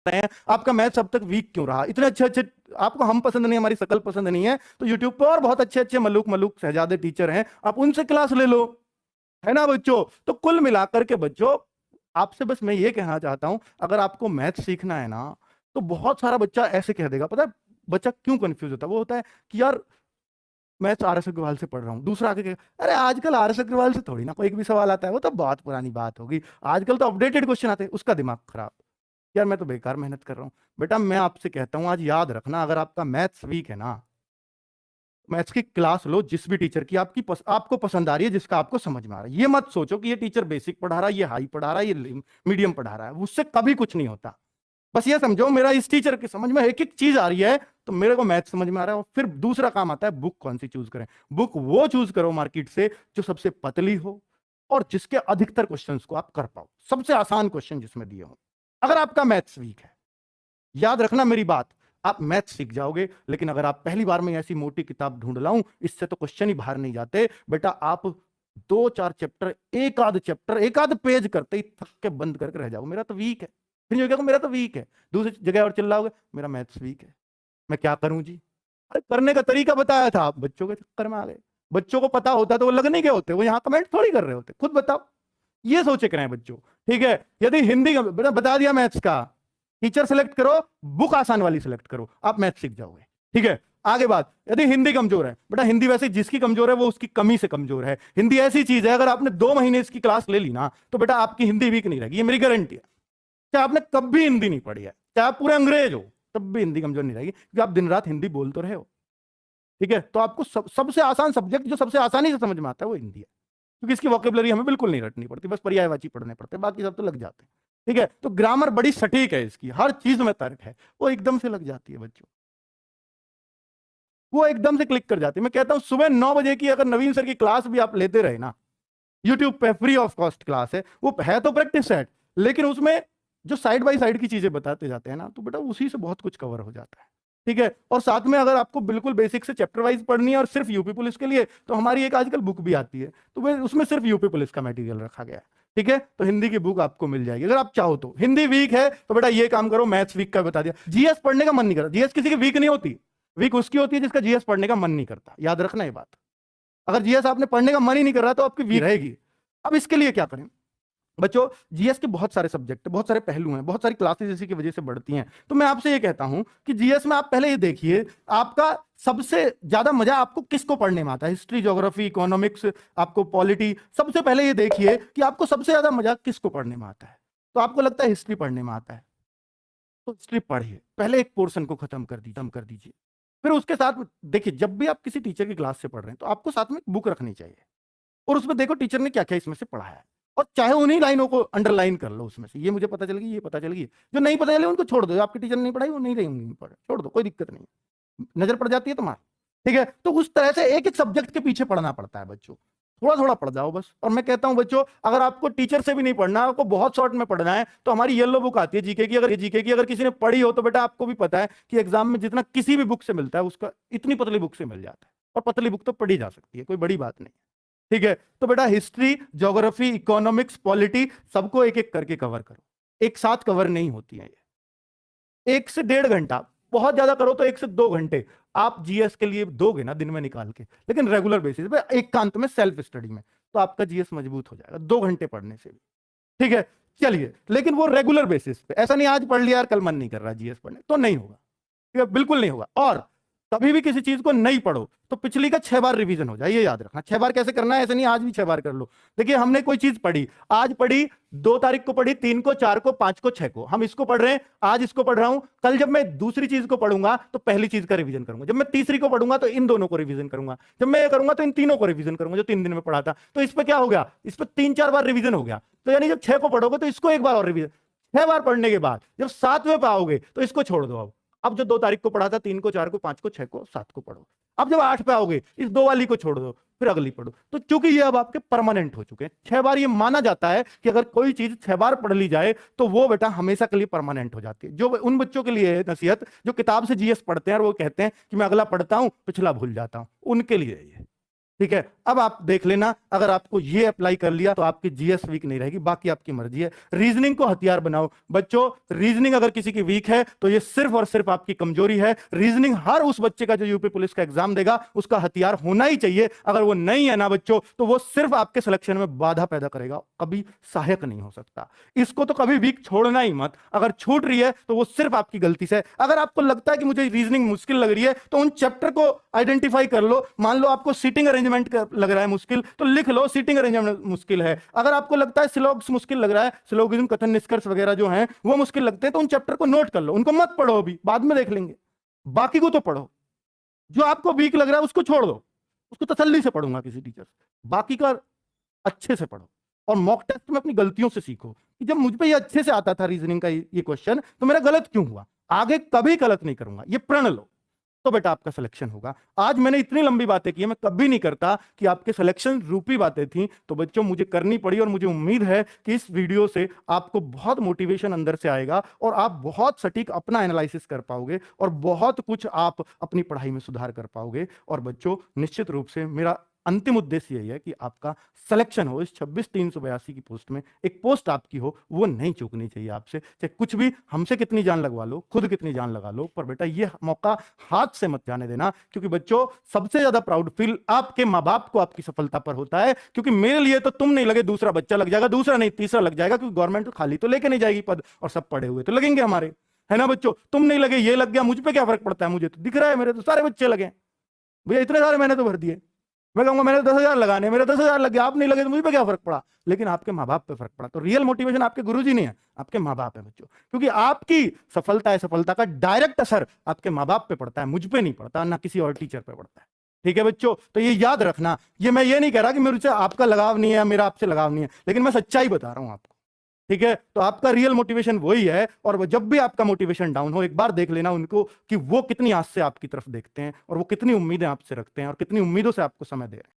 रहे हैं, आपका मैथ्स अब तक वीक क्यों रहा? इतने अच्छे अच्छे आपको हम पसंद नहीं, हमारी शकल पसंद नहीं है, तो यूट्यूब पर और बहुत अच्छे अच्छे मलूक मलूक शहजादे टीचर हैं, आप उनसे क्लास ले लो, है ना बच्चों? तो कुल मिलाकर के बच्चों, आपसे बस मैं ये कहना चाहता हूं, अगर आपको मैथ सीखना है ना, तो बहुत सारा बच्चा ऐसे कह देगा, पता है बच्चा क्यों कंफ्यूज होता है? वो होता है कि यार मैं तो आर एस अग्रवाल से पढ़ रहा हूँ, दूसरा आके कहेगा अरे आजकल आर एस अग्रवाल से थोड़ी ना कोई एक भी सवाल आता है, वो तो बहुत पुरानी बात होगी, आजकल तो अपडेटेड क्वेश्चन आते हैं, उसका दिमाग खराब। यार मैं तो बेकार मेहनत कर रहा हूँ। बेटा मैं आपसे कहता हूँ, आज याद रखना, अगर आपका मैथ्स वीक है ना, मैथ्स की क्लास लो जिस भी टीचर की आपको पसंद आ रही है, जिसका आपको समझ में आ रहा है। ये मत सोचो कि ये टीचर बेसिक पढ़ा रहा है, ये हाई पढ़ा रहा है, ये मीडियम पढ़ा रहा है, उससे कभी कुछ नहीं होता। बस ये समझो मेरा इस टीचर की समझ में एक एक चीज आ रही है, तो मेरे को मैथ समझ में आ रहा है। और फिर दूसरा काम आता है, बुक कौन सी चूज करें? बुक वो चूज करो मार्केट से जो सबसे पतली हो और जिसके अधिकतर क्वेश्चंस को आप कर पाओ, सबसे आसान क्वेश्चन जिसमें दिए हो। अगर आपका मैथ्स वीक है, याद रखना मेरी बात, आप मैथ सीख जाओगे, लेकिन अगर आप पहली बार में ऐसी मोटी किताब ढूंढ लाऊं, इससे तो क्वेश्चन ही बाहर नहीं जाते बेटा। आप दो चार चैप्टर, एक आध पेज करते ही थक के बंद करके रह जाओ, मेरा तो वीक है। फिर जो कहो मेरा तो वीक है, दूसरी जगह और चिल्लाओगे मेरा मैथ्स वीक है, मैं क्या करूं जी? अरे करने का तरीका बताया था, आप बच्चों के चक्कर में आ गए। बच्चों को पता होता तो वो लग नहीं गए होते, वो यहां कमेंट थोड़ी कर रहे होते, खुद बताओ। ये सोचे करें बच्चों, ठीक है? यदि हिंदी का बेटा बता दिया मैथ्स का, टीचर सेलेक्ट करो, बुक आसान वाली सेलेक्ट करो, आप मैथ सीख जाओगे, ठीक है? आगे बात, यदि हिंदी कमजोर है, बेटा हिंदी वैसे जिसकी कमजोर है वो उसकी कमी से कमजोर है। हिंदी ऐसी चीज है, अगर आपने 2 महीने इसकी क्लास ले ली ना, तो बेटा आपकी हिंदी वीक नहीं रहेगी, ये मेरी गारंटी है। चाहे आपने कभी हिंदी नहीं पढ़ी है, चाहे आप पूरे अंग्रेज हो, तब भी हिंदी कमजोर नहीं रहेगी, क्योंकि आप दिन रात हिंदी बोल तो रहे हो, ठीक है? तो आपको सबसे आसान सब्जेक्ट जो सबसे आसानी से समझ में आता है वो हिंदी है, क्योंकि इसकी वोकेबलरी हमें बिल्कुल नहीं रटनी पड़ती, बस पर्यायवाची पढ़ने पड़ते हैं, बाकी सब तो लग जाते हैं, ठीक है? तो ग्रामर बड़ी सटीक है इसकी, हर चीज में तर्क है, वो एकदम से लग जाती है बच्चों, वो एकदम से क्लिक कर जाती है। मैं कहता हूं सुबह 9 बजे की अगर नवीन सर की क्लास भी आप लेते रहे ना, यूट्यूब पे फ्री ऑफ कॉस्ट क्लास है, वो है तो प्रैक्टिस सेट, लेकिन उसमें जो साइड बाय साइड की चीजें बताते जाते हैं ना, तो बेटा उसी से बहुत कुछ कवर हो जाता है, ठीक है? और साथ में अगर आपको बिल्कुल बेसिक से चैप्टर वाइज पढ़नी है और सिर्फ यूपी पुलिस के लिए, तो हमारी एक आजकल बुक भी आती है, तो उसमें सिर्फ यूपी पुलिस का मटेरियल रखा गया है, ठीक है? तो हिंदी की बुक आपको मिल जाएगी अगर आप चाहो तो। हिंदी वीक है तो बेटा ये काम करो, मैथ्स वीक का बता दिया। जीएस पढ़ने का मन नहीं करता, जीएस किसी की वीक नहीं होती, वीक उसकी होती है जिसका जीएस पढ़ने का मन नहीं करता, याद रखना ये बात। अगर जीएस आपने पढ़ने का मन ही नहीं कर रहा तो आपकी वीक रहेगी। अब इसके लिए क्या करें बच्चों? जीएस के बहुत सारे सब्जेक्ट, बहुत सारे पहलू हैं, बहुत सारी क्लासेस इसी की वजह से बढ़ती हैं। तो मैं आपसे ये कहता हूं कि जीएस में आप पहले ये देखिए, आपका सबसे ज्यादा मजा आपको किसको पढ़ने में आता है? हिस्ट्री, ज्योग्राफी, इकोनॉमिक्स, आपको पॉलिटी, सबसे पहले ये देखिए कि आपको सबसे ज्यादा मजा किसको पढ़ने में आता है। तो आपको लगता है हिस्ट्री पढ़ने में आता है, तो हिस्ट्री पढ़िए, पहले एक पोर्शन को खत्म कर दीजिए। फिर उसके साथ देखिए, जब भी आप किसी टीचर की क्लास से पढ़ रहे हैं तो आपको साथ में बुक रखनी चाहिए, और उसमें देखो टीचर ने क्या क्या इसमें से पढ़ाया है, और चाहे उन्हीं लाइनों को अंडरलाइन कर लो उसमें से, ये मुझे पता चल गई, ये पता चल गई, जो नहीं पता चले उनको छोड़ दो, आपके टीचर ने नहीं पढ़ाई वो नहीं रहेंगे, पढ़े छोड़ दो, कोई दिक्कत नहीं, नजर पड़ जाती है तुम्हारा, ठीक है? तो उस तरह से एक एक सब्जेक्ट के पीछे पढ़ना पड़ता है बच्चों, थोड़ा थोड़ा पढ़ जाओ बस। और मैं कहता हूं बच्चों, अगर आपको टीचर से भी नहीं पढ़ना, आपको बहुत शॉर्ट में पढ़ना है, तो हमारी येलो बुक आती है जीके की, अगर किसी ने पढ़ी हो तो बेटा आपको भी पता है कि एग्जाम में जितना किसी भी बुक से मिलता है उसका इतनी पतली बुक से मिल जाता है, और पतली बुक तो पढ़ी जा सकती है, कोई बड़ी बात नहीं, ठीक है? तो बेटा हिस्ट्री, ज्योग्राफी, इकोनॉमिक्स, पॉलिटी, सबको एक एक करके कवर करो, एक साथ कवर नहीं होती है ये। 1 से 1.5 घंटा, बहुत ज्यादा करो तो 1 से 2 घंटे आप जीएस के लिए दोगे ना दिन में निकाल के, लेकिन रेगुलर बेसिस पे एकांत में सेल्फ स्टडी में, तो आपका जीएस मजबूत हो जाएगा 2 घंटे पढ़ने से भी, ठीक है? चलिए, लेकिन वो रेगुलर बेसिस पे, ऐसा नहीं आज पढ़ लिया यार कल मन नहीं कर रहा जीएस पढ़ने, तो नहीं होगा, ठीक है? बिल्कुल नहीं होगा। और कभी भी किसी चीज को नहीं पढ़ो तो पिछली का 6 बार रिवीजन हो जाए, ये याद रखना। 6 बार कैसे करना है, ऐसे नहीं आज भी 6 बार कर लो। देखिए हमने कोई चीज पढ़ी, आज पढ़ी, 2 तारीख को पढ़ी, 3 को, 4 को, 5 को, 6 को, हम इसको पढ़ रहे हैं, आज इसको पढ़ रहा हूं, कल जब मैं दूसरी चीज को पढ़ूंगा तो पहली चीज का रिवीजन करूंगा, जब मैं तीसरी को पढ़ूंगा तो इन दोनों को रिवीजन करूंगा, जब मैं ये करूंगा तो इन तीनों को रिवीजन करूंगा जो 3 दिन में पढ़ा था। तो इस पर क्या हो गया, इस पर 3-4 बार रिवीजन हो गया, तो यानी जब 6 को पढ़ोगे तो इसको 1 बार और रिवीजन। 6 बार पढ़ने के बाद जब 7वें पे आओगे तो इसको छोड़ दो, अब जो 2 तारीख को पढ़ा था, 3 को, 4 को, 5 को, 6 को, 7 को पढ़ो। अब जब 8 पे आओगे इस 2 वाली को छोड़ दो, फिर अगली पढ़ो। तो चूंकि ये अब आपके परमानेंट हो चुके हैं, 6 बार ये माना जाता है कि अगर कोई चीज 6 बार पढ़ ली जाए तो वो बेटा हमेशा के लिए परमानेंट हो जाती है। जो उन बच्चों के लिए है नसीहत जो किताब से जीएस पढ़ते हैं और वो कहते हैं कि मैं अगला पढ़ता हूं पिछला भूल जाता हूं, उनके लिए ये ठीक है, अब आप देख लेना, अगर आपको ये अप्लाई कर लिया तो आपकी जीएस वीक नहीं रहेगी, बाकी आपकी मर्जी है। रीजनिंग को हथियार बनाओ बच्चों। रीजनिंग अगर किसी की वीक है तो ये सिर्फ और सिर्फ आपकी कमजोरी है। रीजनिंग हर उस बच्चे का जो यूपी पुलिस का एग्जाम देगा उसका हथियार होना ही चाहिए। अगर वो नहीं है ना बच्चों, तो वो सिर्फ आपके सिलेक्शन में बाधा पैदा करेगा, कभी सहायक नहीं हो सकता। इसको तो कभी वीक छोड़ना ही मत। अगर छूट रही है तो वो सिर्फ आपकी गलती से। अगर आपको लगता है कि मुझे रीजनिंग मुश्किल लग रही है तो उन चैप्टर को आइडेंटिफाई कर लो। मान लो आपको सीटिंग अरेंजमेंट लग रहा है मुश्किल, तो लिख लो सीटिंग अरेंजमेंट मुश्किल है। अगर आपको लगता है सिलोग्स मुश्किल लग रहा है, सिलोगिज्म, कथन, निष्कर्ष वगैरह जो हैं वो मुश्किल लगते हैं, तो उन चैप्टर को नोट कर लो, उनको मत पढ़ो अभी, बाद में देख लेंगे। बाकी को तो पढ़ो। जो आपको वीक लग रहा है उसको छोड़ दो, उसको तसल्ली से पढ़ूंगा किसी टीचर से। बाकी का अच्छे से पढ़ो और मॉक टेस्ट में अपनी गलतियों से सीखो कि जब मुझ पे ये अच्छे से आता था रीजनिंग का ये क्वेश्चन, तो मेरा गलत क्यों हुआ, आगे कभी गलत नहीं करूंगा, ये प्रण लो, तो बेटा आपका सिलेक्शन होगा। आज मैंने इतनी लंबी बातें की, मैं कभी नहीं करता कि आपके सिलेक्शन रूपी बातें थी, तो बच्चों मुझे करनी पड़ी। और मुझे उम्मीद है कि इस वीडियो से आपको बहुत मोटिवेशन अंदर से आएगा और आप बहुत सटीक अपना एनालिसिस कर पाओगे और बहुत कुछ आप अपनी पढ़ाई में सुधार कर पाओगे। और बच्चों निश्चित रूप से मेरा अंतिम उद्देश्य यही है कि आपका सिलेक्शन हो इस 26,382 की पोस्ट में। एक पोस्ट आपकी हो, वो नहीं चूकनी चाहिए आपसे, चाहे कुछ भी, हमसे कितनी जान लगवा लो, खुद कितनी जान लगा लो, पर बेटा ये मौका हाथ से मत जाने देना। क्योंकि बच्चों सबसे ज्यादा प्राउड फील आपके माँ बाप को आपकी सफलता पर होता है। क्योंकि मेरे लिए तो तुम नहीं लगे, दूसरा बच्चा लग जाएगा, दूसरा नहीं तीसरा लग जाएगा, क्योंकि गवर्नमेंट तो खाली तो लेके नहीं जाएगी पद, और सब पढ़े हुए तो लगेंगे हमारे, है ना बच्चों। तुम नहीं लगे, ये लग गया, मुझ पे क्या फर्क पड़ता है, मुझे तो दिख रहा है, मेरे तो सारे बच्चे लगे भैया, इतने सारे मैंने तो भर दिए। मैं कहूंगा मैंने 10,000 लगाने, मेरे 10,000 लग गया, आप नहीं लगे तो मुझे पे क्या फर्क पड़ा। लेकिन आपके माँ बाप पे फर्क पड़ा। तो रियल मोटिवेशन आपके गुरुजी नहीं है, आपके माँ बाप है बच्चों। क्योंकि आपकी सफलता का डायरेक्ट असर आपके माँ बाप पे पड़ता है, मुझ पे नहीं पड़ता, ना किसी और टीचर पे पड़ता है। ठीक है बच्चों, तो ये याद रखना। ये मैं ये नहीं कह रहा कि मेरे से आपका लगाव नहीं है, मेरा आपसे लगाव नहीं है, लेकिन मैं सच्चाई बता रहा हूं आपको। ठीक है, तो आपका रियल मोटिवेशन वही है। और जब भी आपका मोटिवेशन डाउन हो, एक बार देख लेना उनको कि वो कितनी आस से आपकी तरफ देखते हैं और वो कितनी उम्मीदें आपसे रखते हैं और कितनी उम्मीदों से आपको समय दे रहे हैं।